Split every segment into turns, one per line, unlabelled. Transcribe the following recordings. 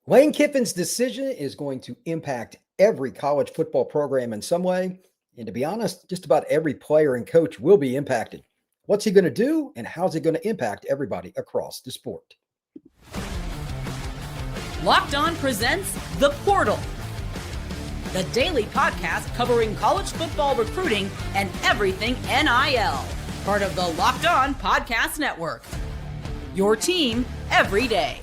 Lane Kiffin's decision is going to impact every college football program in some way. And to be honest, just about every player and coach will be impacted. What's he going to do, and how's it going to impact everybody across the sport?
Locked On presents The Portal, the daily podcast covering college football recruiting and everything NIL. Part of the Locked On Podcast Network. Your team every day.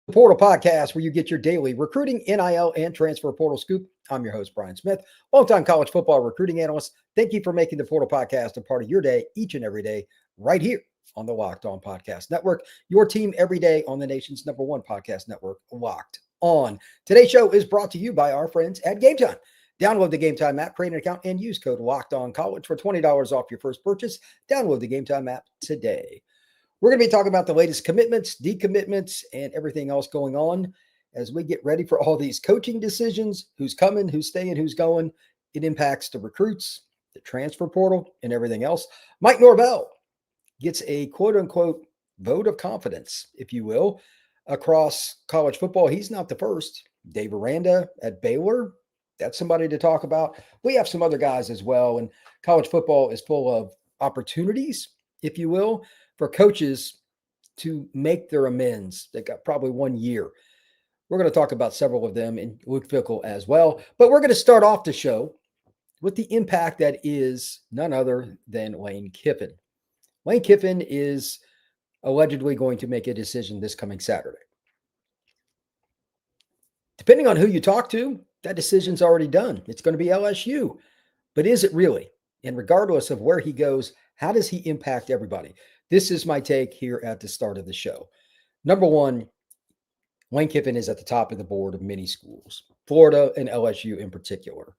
The Portal Podcast, where you get your daily recruiting, NIL, and transfer portal scoop. I'm your host, Brian Smith, longtime college football recruiting analyst. Thank you for making the Portal Podcast a part of your day each and every day right here on the Locked On Podcast Network. Your team every day on the nation's #1 podcast network, Locked On. Today's show is brought to you by our friends at GameTime. Download the GameTime app, create an account, and use code LOCKEDONCollege for $20 off your first purchase. Download the GameTime app today. We're going to be talking about the latest commitments, decommitments, and everything else going on as we get ready for all these coaching decisions, who's coming, who's staying, who's going. It impacts the recruits, the transfer portal, and everything else. Mike Norvell gets a quote-unquote vote of confidence, if you will, across college football. He's not the first. Dave Aranda at Baylor, that's somebody to talk about. We have some other guys as well, and college football is full of opportunities, if you will, for coaches to make their amends. They got probably 1 year. We're going to talk about several of them, and Luke Fickell as well. But we're going to start off the show with the impact that is none other than Lane Kiffin. Lane Kiffin is allegedly going to make a decision this coming Saturday. Depending on who you talk to, that decision's already done. It's going to be LSU. But is it really? And regardless of where he goes, how does he impact everybody? This is my take here at the start of the show. Number one, Lane Kiffin is at the top of the board of many schools, Florida and LSU in particular.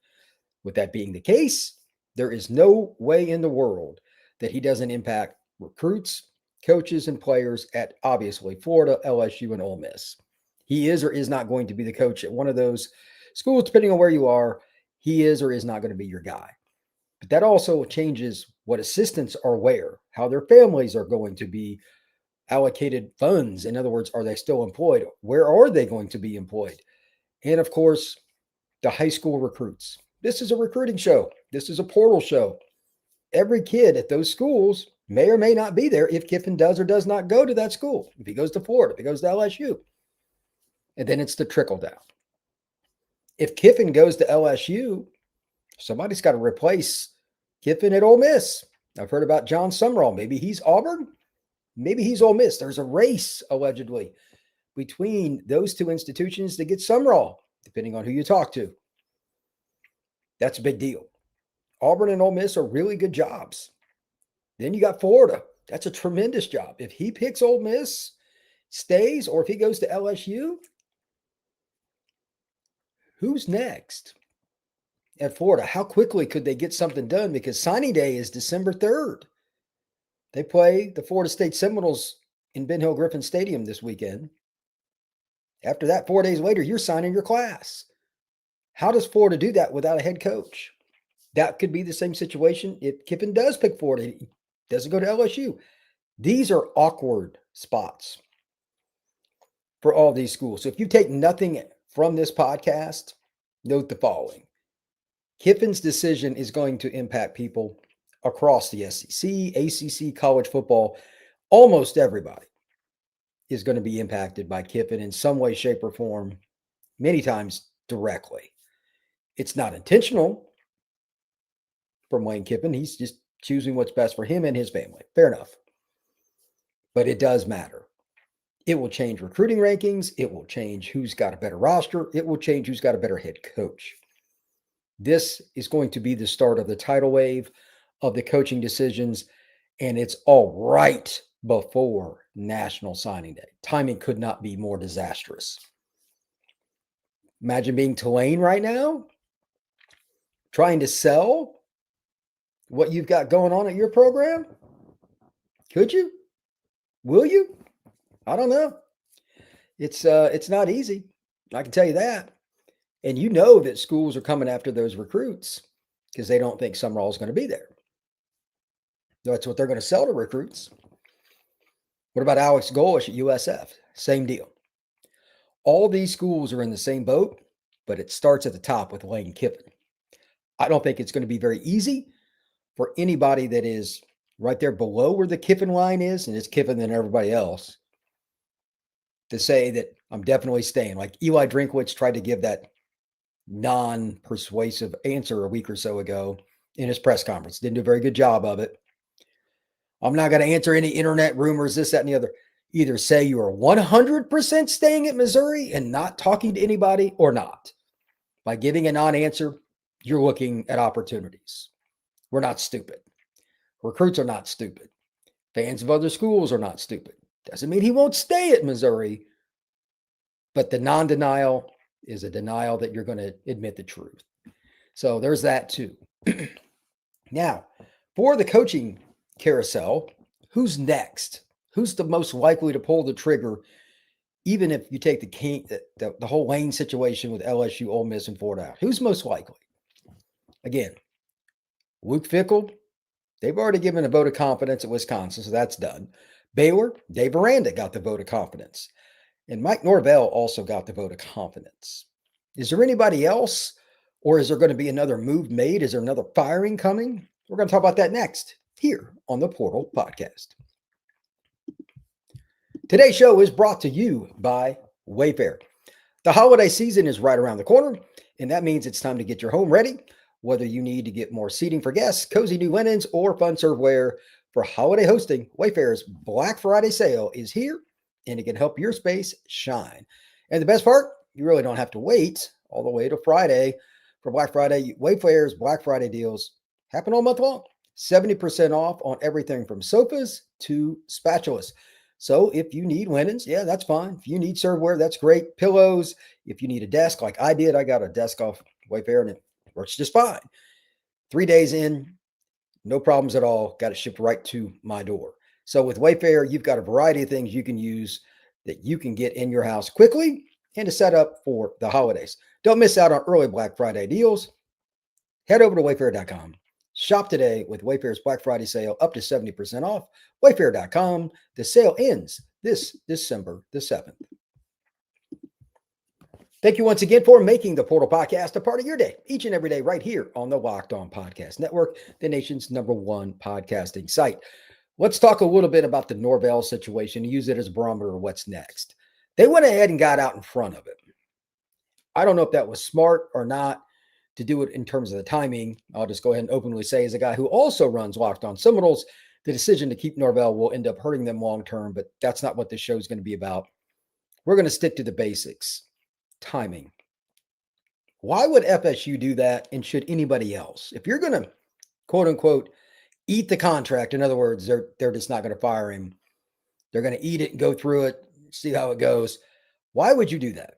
With that being the case, there is no way in the world that he doesn't impact recruits, coaches, and players at obviously Florida, LSU, and Ole Miss. He is or is not going to be the coach at one of those schools, depending on where you are. He is or is not going to be your guy. But that also changes what assistants are where, how their families are going to be allocated funds. In other words, are they still employed? Where are they going to be employed? And of course, the high school recruits. This is a recruiting show. This is a portal show. Every kid at those schools may or may not be there if Kiffin does or does not go to that school. If he goes to Florida, if he goes to LSU. And then it's the trickle down. If Kiffin goes to LSU, somebody's got to replace Kiffin at Ole Miss. I've heard about John Sumrall. Maybe he's Auburn. Maybe he's Ole Miss. There's a race, allegedly, between those two institutions to get Sumrall, depending on who you talk to. That's a big deal. Auburn and Ole Miss are really good jobs. Then you got Florida. That's a tremendous job. If he picks Ole Miss, stays, or if he goes to LSU, who's next? At Florida, how quickly could they get something done? Because signing day is December 3rd. They play the Florida State Seminoles in Ben Hill Griffin Stadium this weekend. After that, 4 days later, you're signing your class. How does Florida do that without a head coach? That could be the same situation if Kiffin does pick Florida. He doesn't go to LSU. These are awkward spots for all these schools. So if you take nothing from this podcast, note the following. Kiffin's decision is going to impact people across the SEC, ACC, college football. Almost everybody is going to be impacted by Kiffin in some way, shape, or form, many times directly. It's not intentional from Lane Kiffin. He's just choosing what's best for him and his family. Fair enough. But it does matter. It will change recruiting rankings. It will change who's got a better roster. It will change who's got a better head coach. This is going to be the start of the tidal wave of the coaching decisions, and it's all right before National Signing Day. Timing could not be more disastrous. Imagine being Tulane right now, trying to sell what you've got going on at your program. Could you? Will you? I don't know. It's not easy. I can tell you that. And you know that schools are coming after those recruits because they don't think Sumrall is going to be there. That's what they're going to sell to recruits. What about Alex Golish at USF? Same deal. All these schools are in the same boat, but it starts at the top with Lane Kiffin. I don't think it's going to be very easy for anybody that is right there below where the Kiffin line is, and it's Kiffin than everybody else, to say that I'm definitely staying. Like Eli Drinkwitz tried to give that non-persuasive answer a week or so ago in his press conference. Didn't do a very good job of it. I'm not going to answer any internet rumors, this, that, and the other. Either say you are 100% staying at Missouri and not talking to anybody or not. By giving a non-answer, you're looking at opportunities. We're not stupid. Recruits are not stupid. Fans of other schools are not stupid. Doesn't mean he won't stay at Missouri, but the non-denial is a denial that you're going to admit the truth. So there's that too. Now, for the coaching carousel, who's next? Who's the most likely to pull the trigger, even if you take the whole Lane situation with LSU, Ole Miss, and Florida out? Who's most likely? Again, Luke Fickell, they've already given a vote of confidence at Wisconsin, so that's done. Baylor, Dave Aranda got the vote of confidence. And Mike Norvell also got the vote of confidence. Is there anybody else, or is there going to be another move made? Is there another firing coming? We're going to talk about that next here on the Portal Podcast. Today's show is brought to you by Wayfair. The holiday season is right around the corner, and that means it's time to get your home ready. Whether you need to get more seating for guests, cozy new linens, or fun serveware for holiday hosting, Wayfair's Black Friday sale is here, and it can help your space shine. And the best part, you really don't have to wait all the way to Friday for Black Friday. Wayfair's Black Friday deals happen all month long. 70% off on everything from sofas to spatulas. So if you need linens, yeah, that's fine. If you need serveware, that's great. Pillows. If you need a desk like I did, I got a desk off Wayfair and it works just fine. 3 days in, no problems at all. Got it shipped right to my door. So with Wayfair, you've got a variety of things you can use that you can get in your house quickly and to set up for the holidays. Don't miss out on early Black Friday deals. Head over to wayfair.com. Shop today with Wayfair's Black Friday sale up to 70% off. Wayfair.com. The sale ends this December the 7th. Thank you once again for making the Portal Podcast a part of your day, each and every day, right here on the Locked On Podcast Network, the nation's #1 podcasting site. Let's talk a little bit about the Norvell situation and use it as a barometer of what's next. They went ahead and got out in front of it. I don't know if that was smart or not to do it in terms of the timing. I'll just go ahead and openly say, as a guy who also runs Locked On Seminoles, the decision to keep Norvell will end up hurting them long term, but that's not what this show is going to be about. We're going to stick to the basics. Timing. Why would FSU do that, and should anybody else? If you're going to, quote unquote, eat the contract, in other words, they're just not going to fire him. They're going to eat it and go through it, see how it goes. Why would you do that?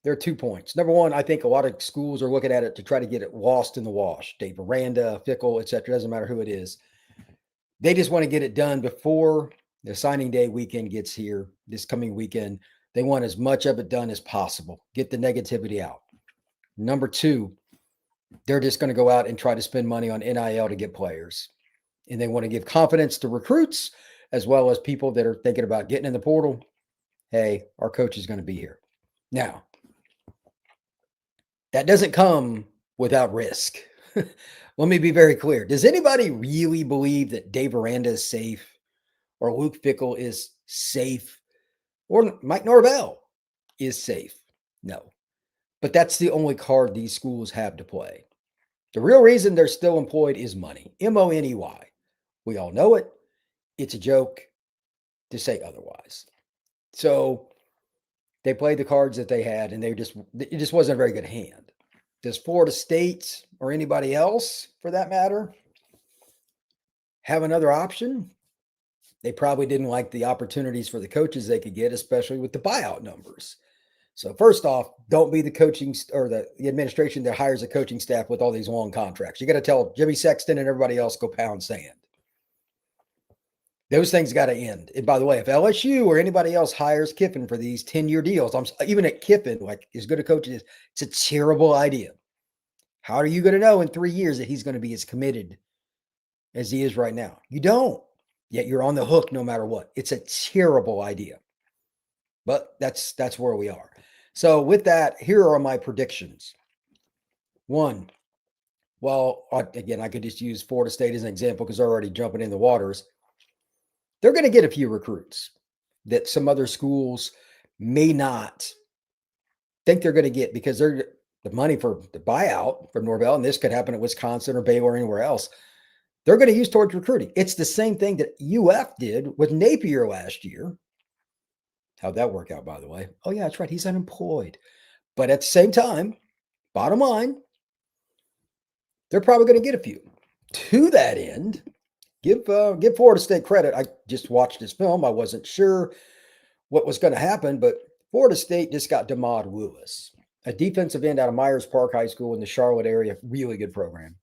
There are 2 points. Number one, I think a lot of schools are looking at it to try to get it lost in the wash. Dave Aranda, Fickell, etc. Doesn't matter who it is. They just want to get it done before the signing day weekend gets here this coming weekend. They want as much of it done as possible. Get the negativity out. Number two, they're just going to go out and try to spend money on NIL to get players. And they want to give confidence to recruits as well as people that are thinking about getting in the portal. Hey, our coach is going to be here. Now, that doesn't come without risk. Let me be very clear. Does anybody really believe that Dave Aranda is safe, or Luke Fickell is safe, or Mike Norvell is safe? No. But that's the only card these schools have to play. The real reason they're still employed is money. M-O-N-E-Y. We all know it. It's a joke to say otherwise. So they played the cards that they had, and it just wasn't a very good hand. Does Florida State, or anybody else for that matter, have another option? They probably didn't like the opportunities for the coaches they could get, especially with the buyout numbers. So first off, don't be the coaching or the administration that hires a coaching staff with all these long contracts. You got to tell Jimmy Sexton and everybody else, go pound sand. Those things got to end. And by the way, if LSU or anybody else hires Kiffin for these 10-year deals, even at Kiffin, like as good a coach as, it's a terrible idea. How are you going to know in 3 years that he's going to be as committed as he is right now? You don't. yet you're on the hook no matter what. It's a terrible idea. But that's where we are. So with that, here are my predictions. One, well, again, I could just use Florida State as an example because they're already jumping in the waters. They're going to get a few recruits that some other schools may not think they're going to get because they're the money for the buyout from Norvell, and this could happen at Wisconsin or Baylor or anywhere else. They're going to use towards recruiting. It's the same thing that UF did with Napier last year. How'd that work out, by the way? Oh, yeah, that's right. He's unemployed. But at the same time, bottom line, they're probably going to get a few. To that end, give Florida State credit. I just watched this film. I wasn't sure what was going to happen, but Florida State just got DeMond Lewis, a defensive end out of Myers Park High School in the Charlotte area. Really good program.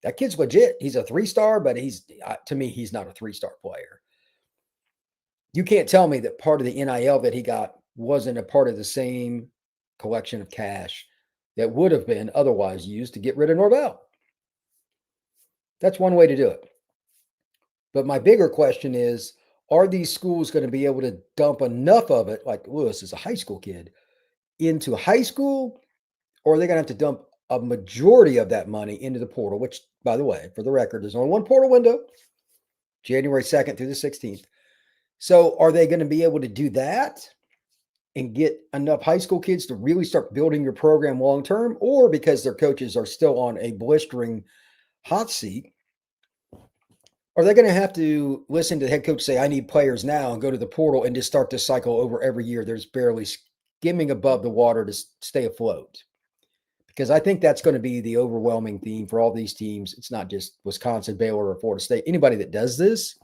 That kid's legit. He's a 3-star, but to me, he's not a 3-star player. You can't tell me that part of the NIL that he got wasn't a part of the same collection of cash that would have been otherwise used to get rid of Norvell. That's one way to do it. But my bigger question is, are these schools going to be able to dump enough of it, like Lewis is a high school kid, into high school, or are they going to have to dump a majority of that money into the portal, which, by the way, for the record, there's only one portal window, January 2nd through the 16th. So are they going to be able to do that and get enough high school kids to really start building your program long-term, or because their coaches are still on a blistering hot seat, are they going to have to listen to the head coach say, I need players now, and go to the portal and just start this cycle over every year? There's barely skimming above the water to stay afloat. Because I think that's going to be the overwhelming theme for all these teams. It's not just Wisconsin, Baylor, or Florida State. Anybody that does this,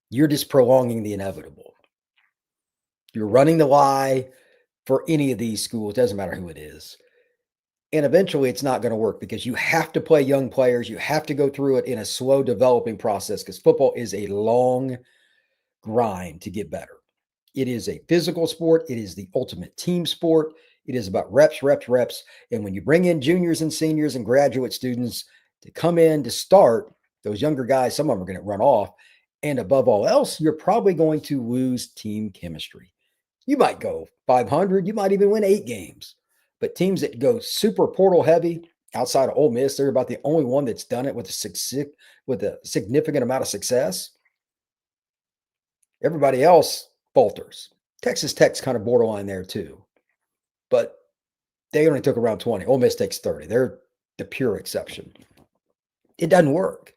you're just prolonging the inevitable. You're running the lie for any of these schools. It doesn't matter who it is. And eventually it's not going to work because you have to play young players. You have to go through it in a slow developing process because football is a long grind to get better. It is a physical sport. It is the ultimate team sport. It is about reps, reps, reps. And when you bring in juniors and seniors and graduate students to come in to start, those younger guys, some of them are going to run off. And above all else, you're probably going to lose team chemistry. You might go 500. You might even win 8 games. But teams that go super portal heavy outside of Ole Miss, they're about the only one that's done it with a significant amount of success. Everybody else falters. Texas Tech's kind of borderline there too. But they only took around 20. Ole Miss takes 30. They're the pure exception. It doesn't work.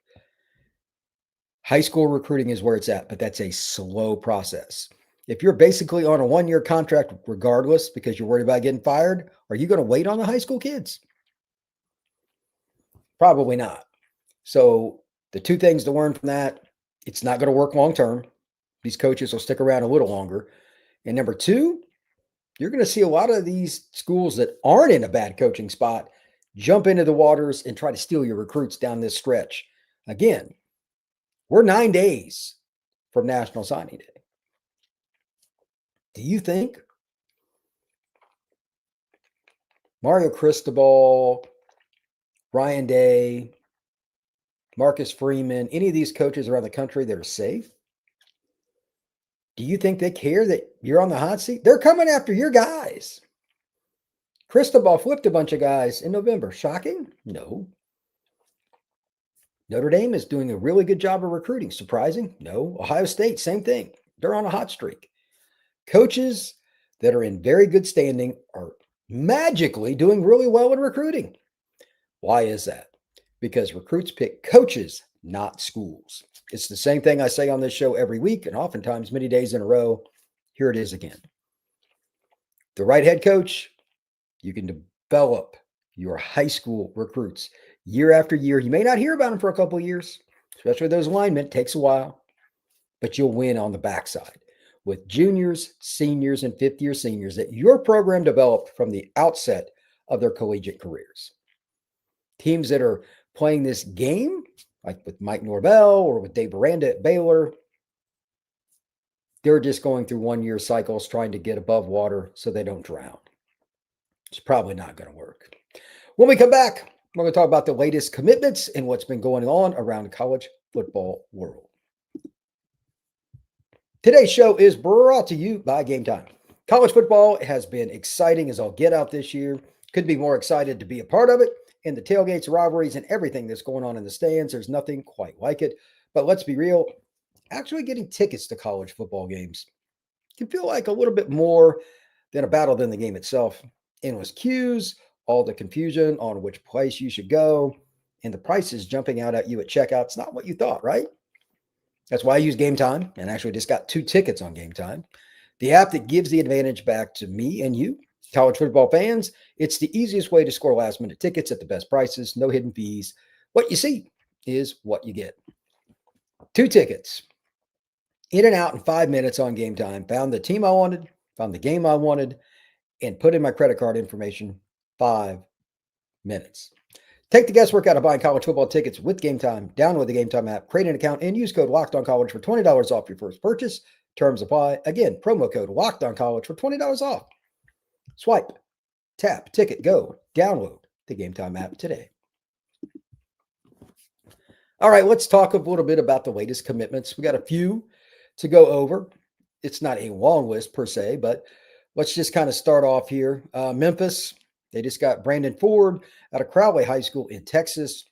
High school recruiting is where it's at, but that's a slow process. If you're basically on a 1-year contract regardless because you're worried about getting fired, are you going to wait on the high school kids? Probably not. So the two things to learn from that, it's not going to work long term. These coaches will stick around a little longer. And number two, you're going to see a lot of these schools that aren't in a bad coaching spot jump into the waters and try to steal your recruits down this stretch. Again, we're 9 days from National Signing Day. Do you think Mario Cristobal, Ryan Day, Marcus Freeman, any of these coaches around the country that are safe? Do you think they care that you're on the hot seat? They're coming after your guys. Cristobal flipped a bunch of guys in November. Shocking? No. Notre Dame is doing a really good job of recruiting. Surprising? No. Ohio State, same thing. They're on a hot streak. Coaches that are in very good standing are magically doing really well in recruiting. Why is that? Because recruits pick coaches, not schools. It's the same thing I say on this show every week and oftentimes many days in a row. Here it is again. The right head coach, you can develop your high school recruits year after year. You may not hear about them for a couple of years, especially those linemen. It takes a while, but you'll win on the backside with juniors, seniors, and fifth-year seniors that your program developed from the outset of their collegiate careers. Teams that are playing this game, like with Mike Norvell or with Dave Aranda at Baylor, they're just going through 1-year cycles trying to get above water so they don't drown. It's probably not going to work. When we come back, we're going to talk about the latest commitments and what's been going on around college football world. Today's show is brought to you by GameTime. College football has been exciting as all get out this year. Could be more excited to be a part of it. And the tailgates, rivalries, and everything that's going on in the stands, there's nothing quite like it. But let's be real, actually getting tickets to college football games can feel like a little bit more than a battle than the game itself. Endless queues, all the confusion on which place you should go, and the prices jumping out at you at checkout. It's not what you thought, right? That's why I use GameTime, and actually just got 2 tickets on GameTime, the app that gives the advantage back to me and you, college football fans. It's the easiest way to score last-minute tickets at the best prices, no hidden fees. What you see is what you get. 2 tickets, in and out in 5 minutes on GameTime. Found the team I wanted, found the game I wanted, and put in my credit card information. 5 minutes. Take the guesswork out of buying college football tickets with GameTime. Download the GameTime app, create an account, and use code LOCKEDONCollege for $20 off your first purchase. Terms apply. Again, promo code LOCKEDONCollege for $20 off. Swipe, tap, ticket, go. Download the GameTime app today. All right, let's talk a little bit about the latest commitments. We got a few to go over. It's not a long list per se, but let's just kind of start off here. Memphis, they just got Brandon Ford out of Crowley High School in Texas.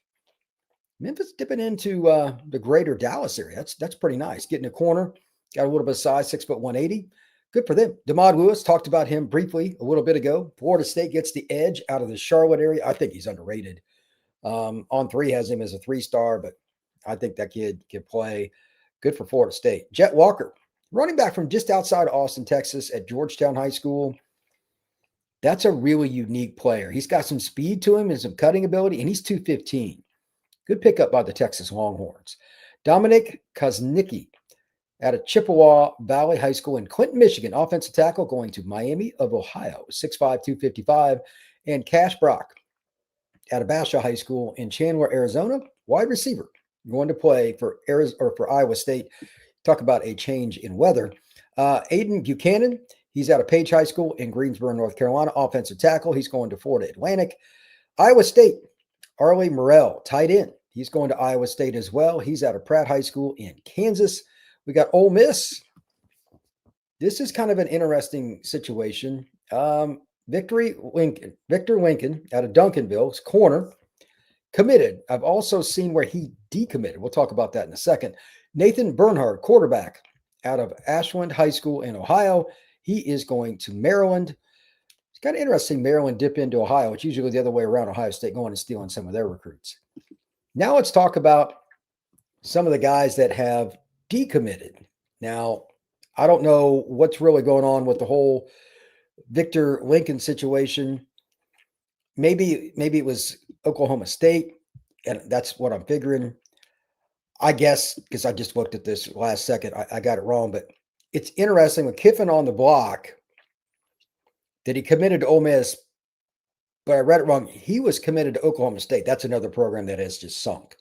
Memphis dipping into the greater Dallas area. That's pretty nice. Getting a corner, got a little bit of size, 6'1", 180. Good for them. Demond Lewis, talked about him briefly a little bit ago. Florida State gets the edge out of the Charlotte area. I think he's underrated. On3 has him as a 3-star, but I think that kid can play. Good for Florida State. Jet Walker, running back from just outside Austin, Texas at Georgetown High School. That's a really unique player. He's got some speed to him and some cutting ability, and he's 215. Good pickup by the Texas Longhorns. Dominic Koznicki out of Chippewa Valley High School in Clinton, Michigan. Offensive tackle going to Miami of Ohio, 6'5", 255. And Cash Brock out of Basha High School in Chandler, Arizona. Wide receiver going to play for Iowa State. Talk about a change in weather. Aiden Buchanan, he's out of Page High School in Greensboro, North Carolina. Offensive tackle. He's going to Florida Atlantic. Iowa State, Arlie Morrell, tight end. He's going to Iowa State as well. He's out of Pratt High School in Kansas. We got Ole Miss. This is kind of an interesting situation. Victor Lincoln out of Duncanville, his corner, committed. I've also seen where he decommitted. We'll talk about that in a second. Nathan Bernhard, quarterback out of Ashland High School in Ohio. He is going to Maryland. It's kind of interesting. Maryland dip into Ohio. It's usually the other way around. Ohio State going and stealing some of their recruits. Now let's talk about some of the guys that have decommitted. Now, I don't know what's really going on with the whole Victor Lincoln situation. Maybe it was Oklahoma State, and that's what I'm figuring. I guess because I just looked at this last second, I got it wrong, but it's interesting with Kiffin on the block that he committed to Ole Miss, but I read it wrong. He was committed to Oklahoma State. That's another program that has just sunk.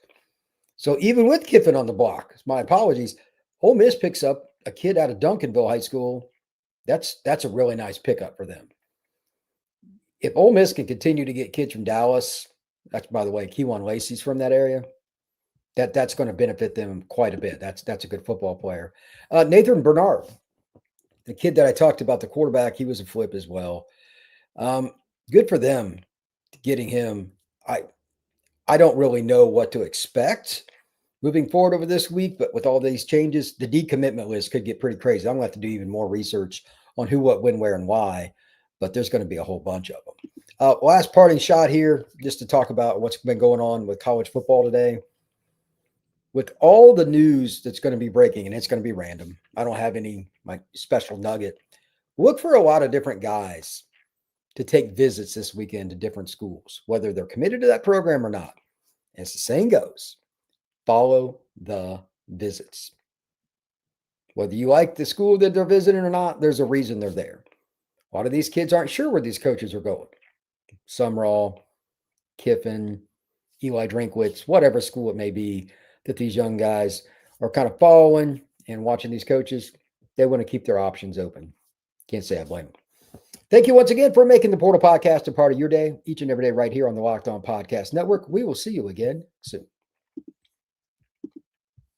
So even with Kiffin on the block, my apologies, Ole Miss picks up a kid out of Duncanville High School. That's a really nice pickup for them. If Ole Miss can continue to get kids from Dallas, that's, by the way, Kewan Lacey's from that area, that's going to benefit them quite a bit. That's a good football player. Nathan Bernard, the kid that I talked about, the quarterback, he was a flip as well. Good for them getting him. I don't really know what to expect moving forward over this week, but with all these changes, the decommitment list could get pretty crazy. I'm going to have to do even more research on who, what, when, where, and why, but there's going to be a whole bunch of them. Last parting shot here, just to talk about what's been going on with college football today. With all the news that's going to be breaking, and it's going to be random. I don't have any special nugget. Look for a lot of different guys to take visits this weekend to different schools, whether they're committed to that program or not. As the saying goes, follow the visits. Whether you like the school that they're visiting or not, there's a reason they're there. A lot of these kids aren't sure where these coaches are going. Sumrall, Kiffin, Eli Drinkwitz, whatever school it may be that these young guys are kind of following and watching these coaches, they want to keep their options open. Can't say I blame them. Thank you once again for making the Portal Podcast a part of your day, each and every day right here on the Locked On Podcast Network. We will see you again soon.